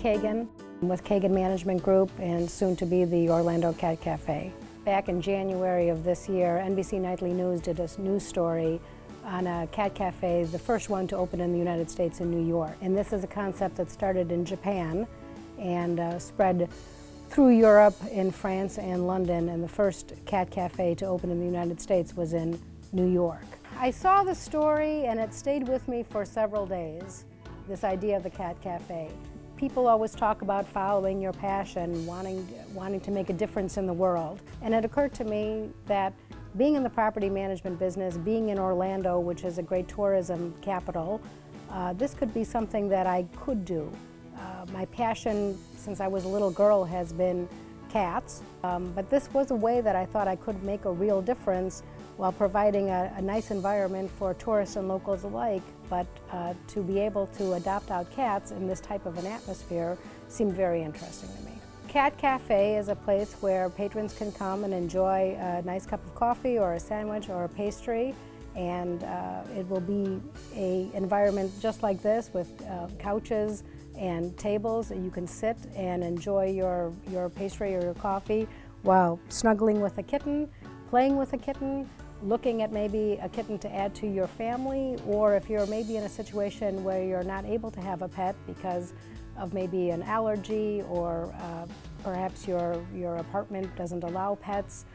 Kagan with Kagan Management Group and soon to be the Orlando Cat Cafe. Back in January of this year, NBC Nightly News did a news story on a cat cafe, the first one to open in the United States in New York. And this is a concept that started in Japan and spread through Europe, in France and London, and the first cat cafe to open in the United States was in New York. I saw the story and it stayed with me for several days, this idea of the cat cafe. People always talk about following your passion, wanting to make a difference in the world. And it occurred to me that being in the property management business, being in Orlando, which is a great tourism capital, this could be something that I could do. My passion since I was a little girl has been cats, but this was a way that I thought I could make a real difference while providing a nice environment for tourists and locals alike, but to be able to adopt out cats in this type of an atmosphere seemed very interesting to me. Cat Cafe is a place where patrons can come and enjoy a nice cup of coffee or a sandwich or a pastry, and it will be an environment just like this with couches and tables that you can sit and enjoy your pastry or your coffee while snuggling with a kitten, playing with a kitten, looking at maybe a kitten to add to your family, or if you're maybe in a situation where you're not able to have a pet because of maybe an allergy or perhaps your apartment doesn't allow pets.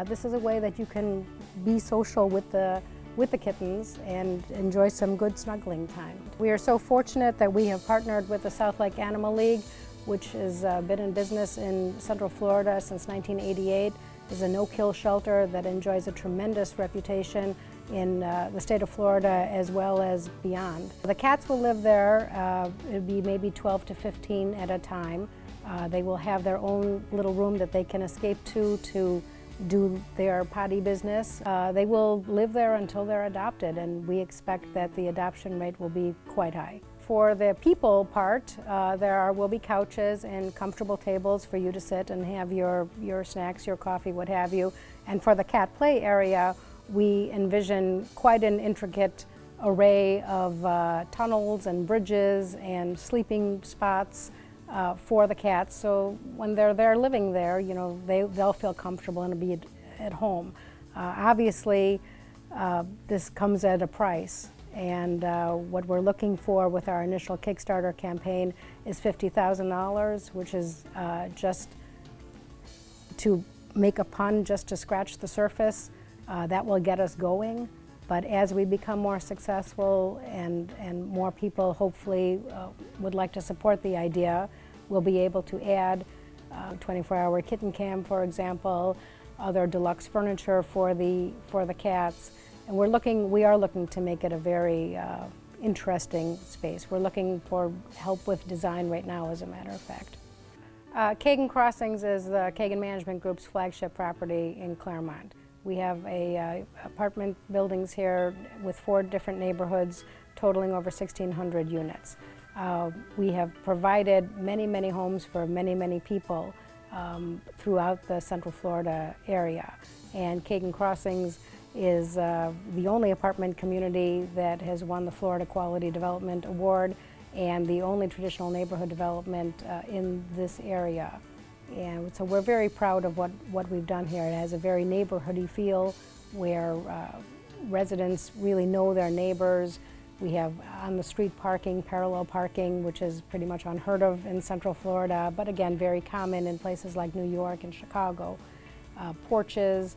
This is a way that you can be social with the kittens and enjoy some good snuggling time. We are so fortunate that we have partnered with the South Lake Animal League, which has been in business in Central Florida since 1988. It's a no-kill shelter that enjoys a tremendous reputation in the state of Florida as well as beyond. The cats will live there. It'll be maybe 12 to 15 at a time. They will have their own little room that they can escape to do their potty business. They will live there until they're adopted, and we expect that the adoption rate will be quite high. For the people part, there will be couches and comfortable tables for you to sit and have your snacks, your coffee, what have you. And for the cat play area, we envision quite an intricate array of tunnels and bridges and sleeping spots for the cats, so when they're there living there, you know, they'll feel comfortable and be at home. Obviously, this comes at a price, and what we're looking for with our initial Kickstarter campaign is $50,000, which is just to make a pun, just to scratch the surface. That will get us going. But as we become more successful and more people hopefully would like to support the idea, we'll be able to add 24-hour kitten cam, for example, other deluxe furniture for the cats. And we are looking to make it a very interesting space. We're looking for help with design right now, as a matter of fact. Kagan Crossings is the Kagan Management Group's flagship property in Claremont. We have apartment buildings here with 4 different neighborhoods totaling over 1,600 units. We have provided many, many homes for many, many people throughout the Central Florida area. And Kagan Crossings is the only apartment community that has won the Florida Quality Development Award and the only traditional neighborhood development in this area. And so we're very proud of what we've done here. It has a very neighborhoody feel where residents really know their neighbors. We have on-the-street parking, parallel parking, which is pretty much unheard of in Central Florida, but again, very common in places like New York and Chicago. Porches,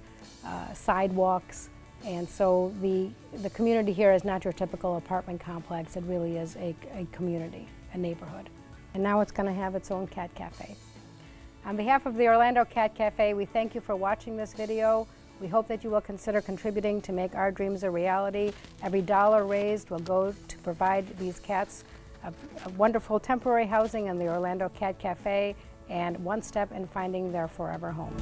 sidewalks, and so the community here is not your typical apartment complex. It really is a community, a neighborhood. And now it's going to have its own cat cafe. On behalf of the Orlando Cat Cafe, we thank you for watching this video. We hope that you will consider contributing to make our dreams a reality. Every dollar raised will go to provide these cats a wonderful temporary housing in the Orlando Cat Cafe and one step in finding their forever home.